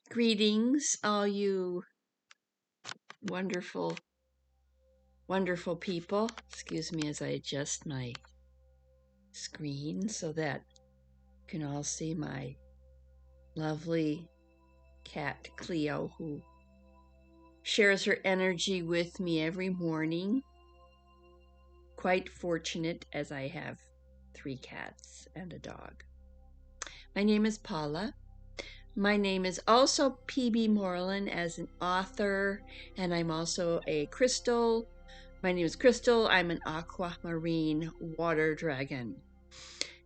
Greetings, all you wonderful, wonderful people. Excuse me as I adjust my screen so that you can all see my lovely cat, Cleo, who shares her energy with me every morning. Quite fortunate as I have 3 cats and a dog. My name is Paula. My name is also Pbmorlen as an author, and I'm also a crystal. My name is Crystal. I'm an aquamarine water dragon.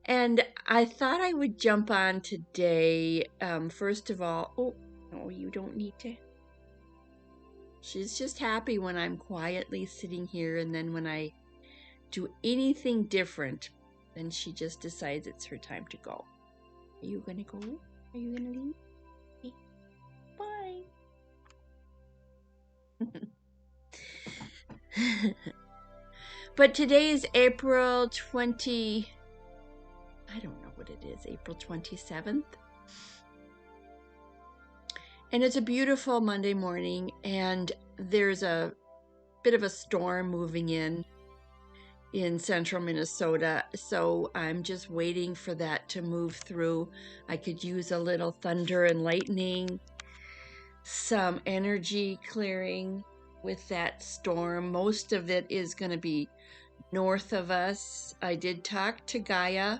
And I thought I would jump on today. First of all, oh, you don't need to. She's just happy when I'm quietly sitting here, and then when I do anything different, then she just decides it's her time to go. Are you going to go? Are you going to leave? Bye. But today is April 20, I don't know what it is, April 27th. And it's a beautiful Monday morning, and there's a bit of a storm moving in central Minnesota. So I'm just waiting for that to move through. I could use a little thunder and lightning, some energy clearing with that storm. Most of it is going to be north of us. I did talk to Gaia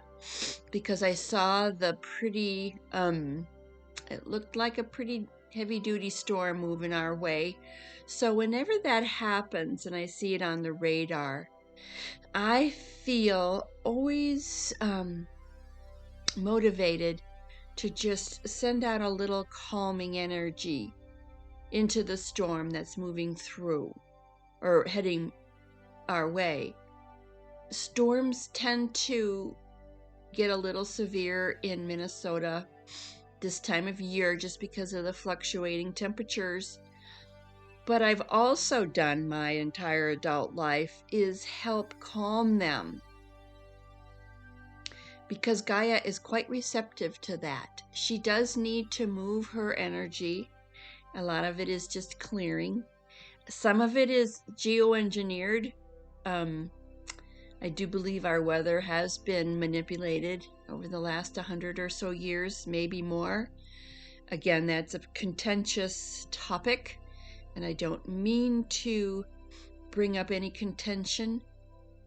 because I saw the pretty, it looked like a pretty heavy-duty storm moving our way. So whenever that happens and I see it on the radar, I feel always motivated to just send out a little calming energy into the storm that's moving through or heading our way. Storms tend to get a little severe in Minnesota this time of year just because of the fluctuating temperatures. But I've also done my entire adult life is help calm them, because Gaia is quite receptive to that. She does need to move her energy. A lot of it is just clearing. Some of it is geoengineered. I do believe our weather has been manipulated over the last 100 or so years, maybe more. Again, that's a contentious topic, and I don't mean to bring up any contention.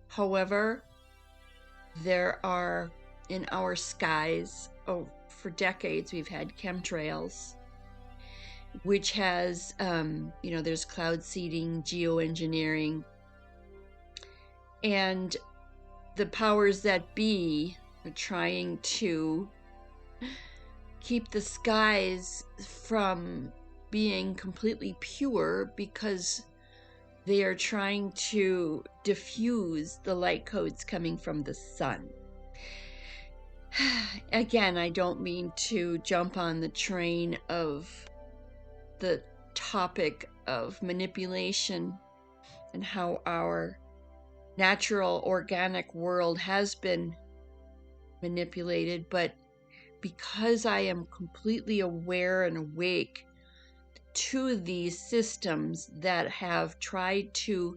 However, there are in our skies, for decades, we've had chemtrails, which has, there's cloud seeding, geoengineering, and the powers that be are trying to keep the skies from being completely pure because they are trying to diffuse the light codes coming from the sun. Again, I don't mean to jump on the train of the topic of manipulation and how our natural organic world has been manipulated, but because I am completely aware and awake to these systems that have tried to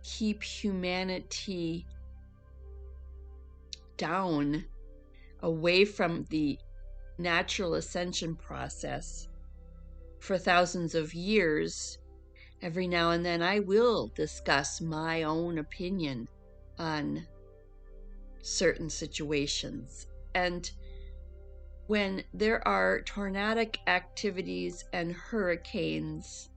keep humanity down, away from the natural ascension process for thousands of years, every now and then I will discuss my own opinion on certain situations. And when there are tornadic activities and hurricanes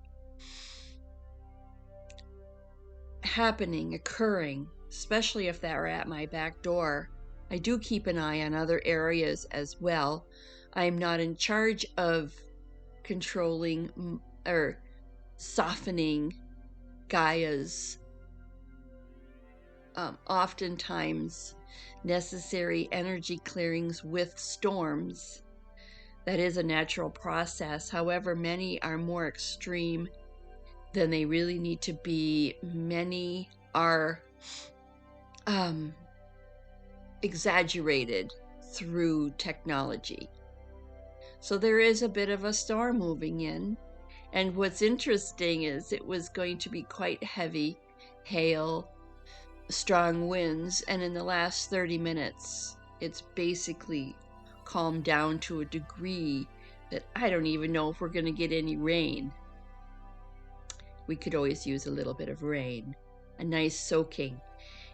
occurring, especially if they're at my back door, I do keep an eye on other areas as well. I'm not in charge of controlling or softening Gaia's oftentimes necessary energy clearings with storms. That is a natural process. However, many are more extreme than they really need to be. Many are exaggerated through technology. So there is a bit of a storm moving in. And what's interesting is it was going to be quite heavy hail, strong winds, and in the last 30 minutes, it's basically calmed down to a degree that I don't even know if we're going to get any rain. We could always use a little bit of rain, a nice soaking.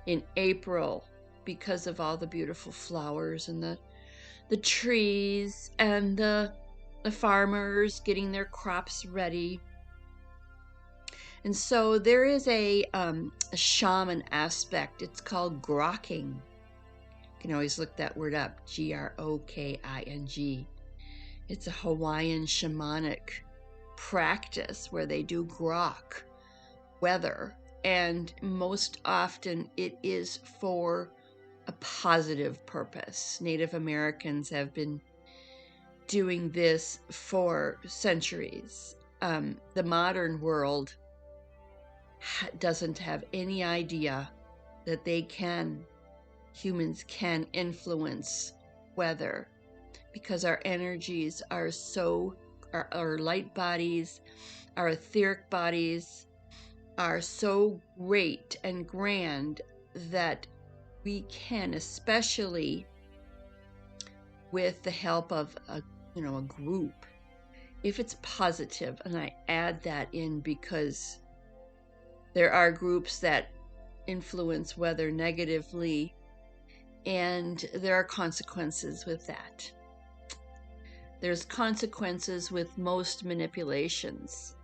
In April, because of all the beautiful flowers and the trees and the farmers getting their crops ready. And so there is a shaman aspect. It's called grokking. You can always look that word up, Grokking. It's a Hawaiian shamanic practice where they do grok, weather, and most often it is for a positive purpose. Native Americans have been doing this for centuries. The modern world doesn't have any idea that humans can influence weather, because our energies are our light bodies, our etheric bodies are so great and grand that we can, especially with the help of a group, if it's positive, and I add that in because there are groups that influence weather negatively, and there are consequences with that. There's consequences with most manipulations,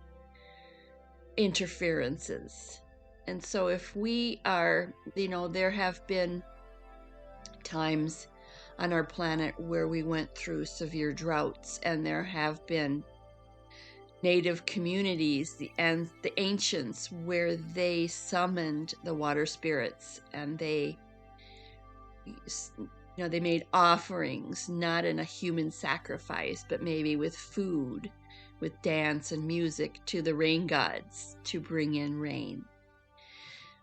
interferences. And so if we are, there have been times on our planet where we went through severe droughts, and there have been native communities, the ancients, where they summoned the water spirits, and they made offerings, not in a human sacrifice, but maybe with food, with dance and music to the rain gods to bring in rain.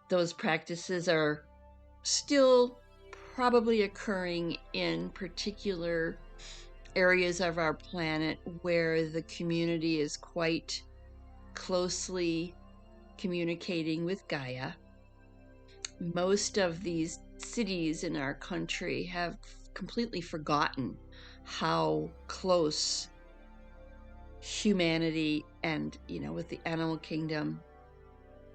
Those practices are still probably occurring in particular areas of our planet where the community is quite closely communicating with Gaia. Most of these cities in our country have completely forgotten how close humanity and, with the animal kingdom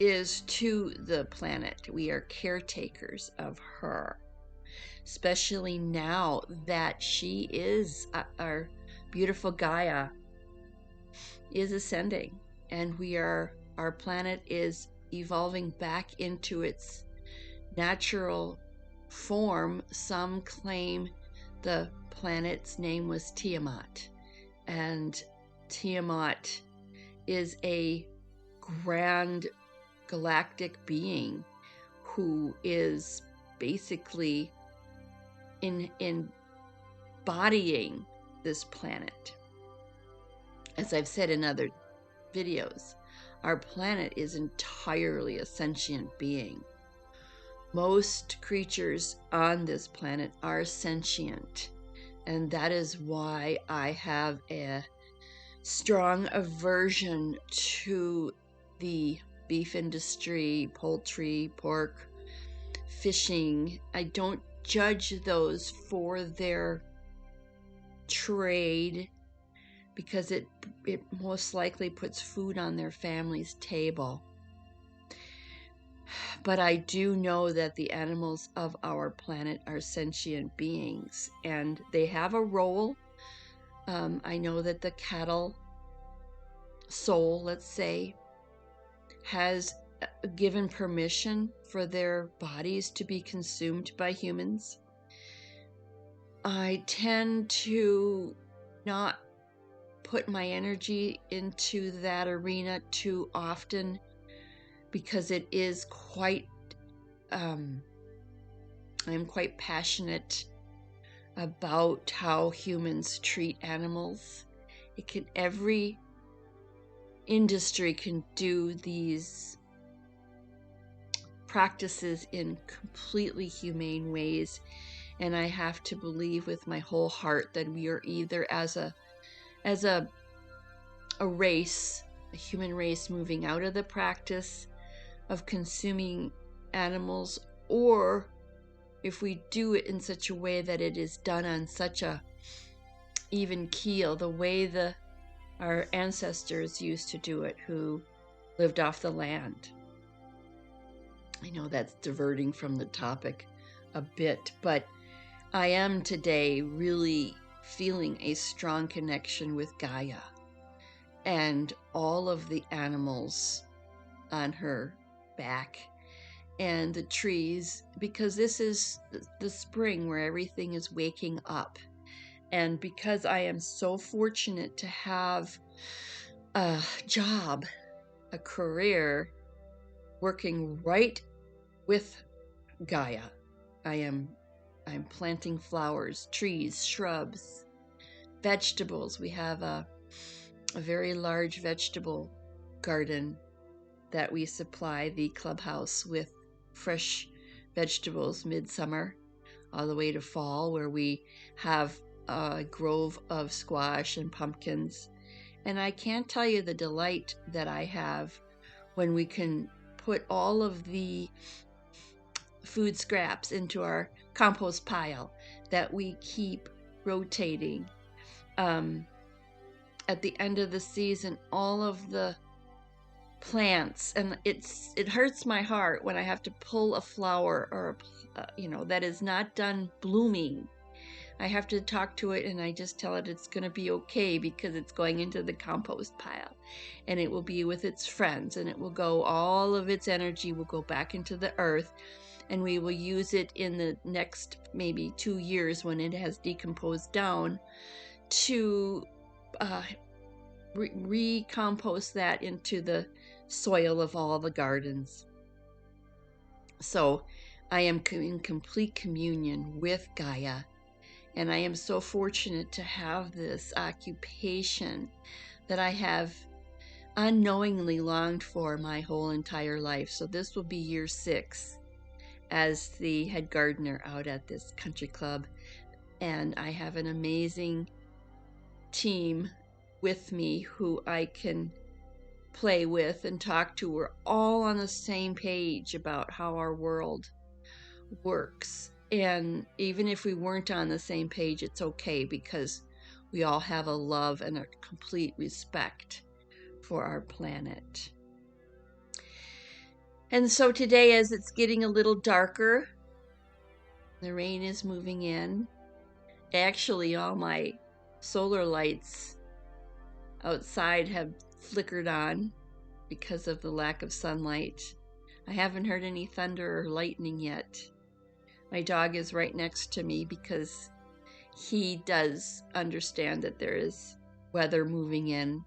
is to the planet. We are caretakers of her, especially now that she is, our beautiful Gaia is ascending, and our planet is evolving back into its natural form. Some claim the planet's name was Tiamat, and Tiamat is a grand galactic being who is basically embodying this planet. As I've said in other videos, our planet is entirely a sentient being. Most creatures on this planet are sentient, and that is why I have a strong aversion to the beef industry, poultry, pork, fishing. I don't judge those for their trade, because it most likely puts food on their family's table. But I do know that the animals of our planet are sentient beings, and they have a role. I know that the cattle soul, let's say, has given permission for their bodies to be consumed by humans. I tend to not put my energy into that arena too often, because it is quite, I'm quite passionate about how humans treat animals. Every industry can do these practices in completely humane ways, and I have to believe with my whole heart that we are either, as a as a race, a human race moving out of the practice of consuming animals, or if we do it in such a way that it is done on such a even keel, the way our ancestors used to do it, who lived off the land. I know that's diverting from the topic a bit, but I am today really feeling a strong connection with Gaia and all of the animals on her back and the trees, because this is the spring where everything is waking up. And because I am so fortunate to have a job, a career, working right with Gaia, I'm planting flowers, trees, shrubs, vegetables. We have a very large vegetable garden that we supply the clubhouse with fresh vegetables midsummer all the way to fall, where we have a grove of squash and pumpkins. And I can't tell you the delight that I have when we can put all of the food scraps into our compost pile that we keep rotating. At the end of the season, all of the plants, and it hurts my heart when I have to pull a flower or that is not done blooming. I have to talk to it and I just tell it it's going to be okay, because it's going into the compost pile and it will be with its friends, and it will go, all of its energy will go back into the earth, and we will use it in the next maybe 2 years when it has decomposed down to recompost that into the soil of all the gardens. So I am in complete communion with Gaia. And I am so fortunate to have this occupation that I have unknowingly longed for my whole entire life. So this will be year 6 as the head gardener out at this country club. And I have an amazing team with me who I can play with and talk to. We're all on the same page about how our world works. And even if we weren't on the same page, it's okay, because we all have a love and a complete respect for our planet. And so today, as it's getting a little darker, the rain is moving in. Actually, all my solar lights outside have flickered on because of the lack of sunlight. I haven't heard any thunder or lightning yet. My dog is right next to me because he does understand that there is weather moving in.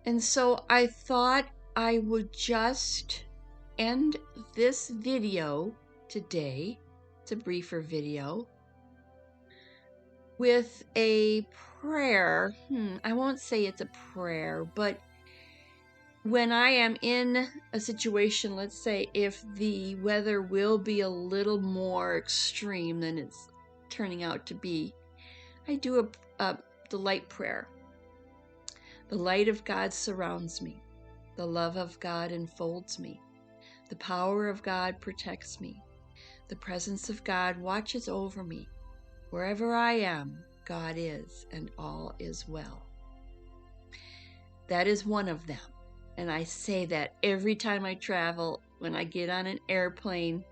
And so I thought I would just end this video today, it's a briefer video, with a prayer. I won't say it's a prayer, but when I am in a situation, let's say if the weather will be a little more extreme than it's turning out to be, I do the light prayer. The light of God surrounds me. The love of God enfolds me. The power of God protects me. The presence of God watches over me. Wherever I am, God is, and all is well. That is one of them. And I say that every time I travel. When I get on an airplane,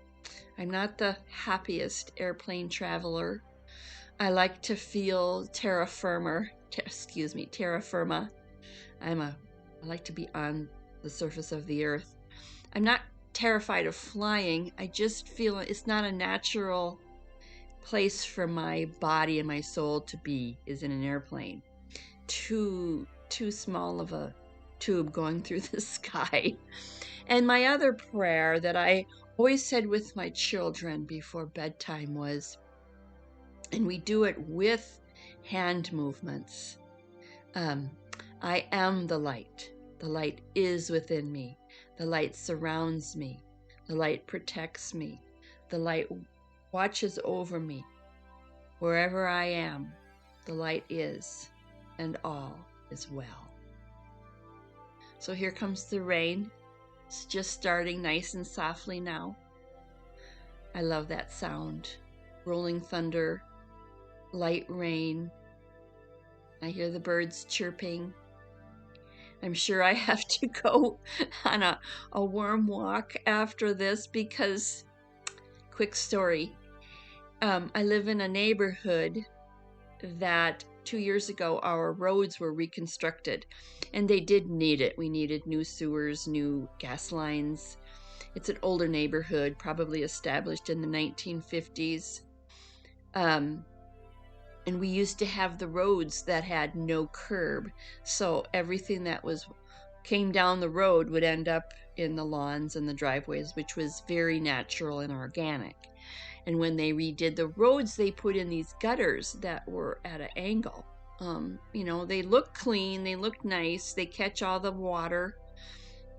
I'm not the happiest airplane traveler. I like to feel terra firma. I like to be on the surface of the earth. I'm not terrified of flying. I just feel it's not a natural place for my body and my soul to be, is in an airplane. Too small of a tube going through the sky. And my other prayer that I always said with my children before bedtime was, and we do it with hand movements, I am the light. The light is within me. The light surrounds me. The light protects me. The light watches over me. Wherever I am, The light is, and all is well. So here comes the rain. It's just starting nice and softly now. I love that sound. Rolling thunder, light rain. I hear the birds chirping. I'm sure I have to go on a worm walk after this because, quick story, I live in a neighborhood that 2 years ago our roads were reconstructed, and they did need it. We needed new sewers, new gas lines. It's an older neighborhood, probably established in the 1950s. And we used to have the roads that had no curb, so everything that came down the road would end up in the lawns and the driveways, which was very natural and organic. And when they redid the roads, they put in these gutters that were at an angle. They look clean, they look nice, they catch all the water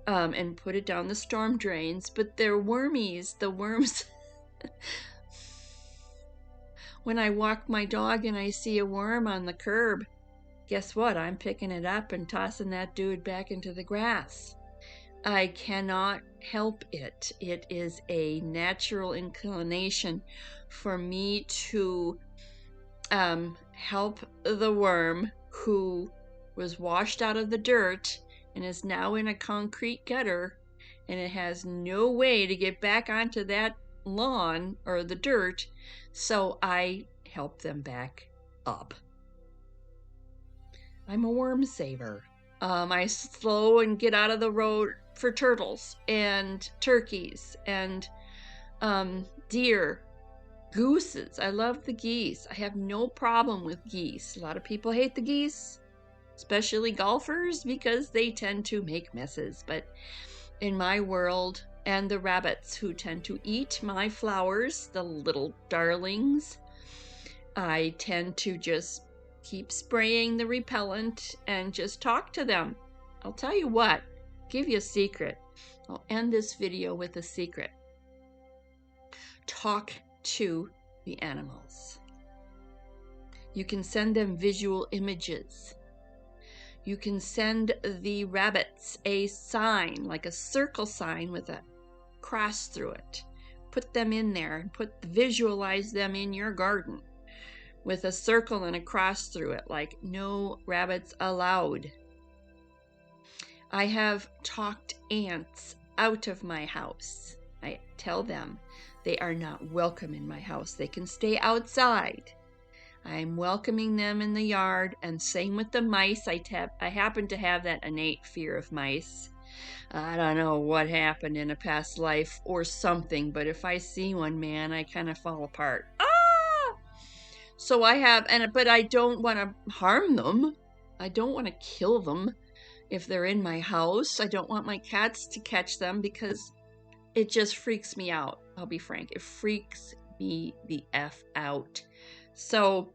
and put it down the storm drains, but they're wormies. The worms. When I walk my dog and I see a worm on the curb, guess what? I'm picking it up and tossing that dude back into the grass. I cannot help it. It is a natural inclination for me to help the worm who was washed out of the dirt and is now in a concrete gutter, and it has no way to get back onto that lawn or the dirt, so I help them back up. I'm a worm saver. I slow and get out of the road for turtles and turkeys and deer, gooses. I love the geese. I have no problem with geese. A lot of people hate the geese, especially golfers, because they tend to make messes. But in my world, and the rabbits who tend to eat my flowers, the little darlings, I tend to just keep spraying the repellent and just talk to them. I'll tell you what, give you a secret. I'll end this video with a secret. Talk to the animals. You can send them visual images. You can send the rabbits a sign, like a circle sign with a cross through it. Put them in there and visualize them in your garden with a circle and a cross through it, like no rabbits allowed. I have talked ants out of my house. I tell them they are not welcome in my house. They can stay outside. I'm welcoming them in the yard, and same with the mice. I happen to have that innate fear of mice. I don't know what happened in a past life or something, but if I see one, man, I kind of fall apart. So but I don't want to harm them. I don't want to kill them if they're in my house. I don't want my cats to catch them because it just freaks me out. I'll be frank. It freaks me the F out. So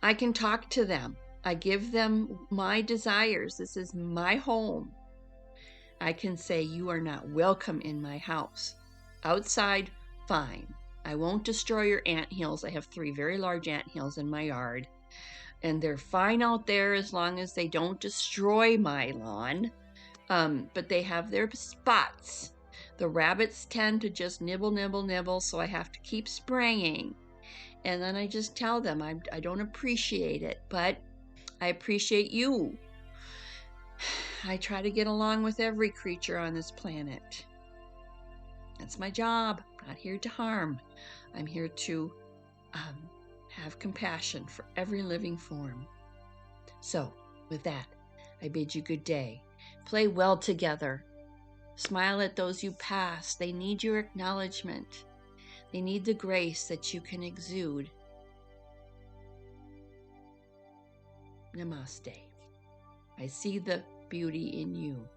I can talk to them. I give them my desires. This is my home. I can say, you are not welcome in my house. Outside, fine. I won't destroy your anthills. I have 3 very large anthills in my yard, and they're fine out there as long as they don't destroy my lawn. But they have their spots. The rabbits tend to just nibble, nibble, nibble, so I have to keep spraying. And then I just tell them I don't appreciate it, but I appreciate you. I try to get along with every creature on this planet. That's my job. I'm not here to harm. I'm here to have compassion for every living form. So, with that, I bid you good day. Play well together. Smile at those you pass. They need your acknowledgement. They need the grace that you can exude. Namaste. I see the beauty in you.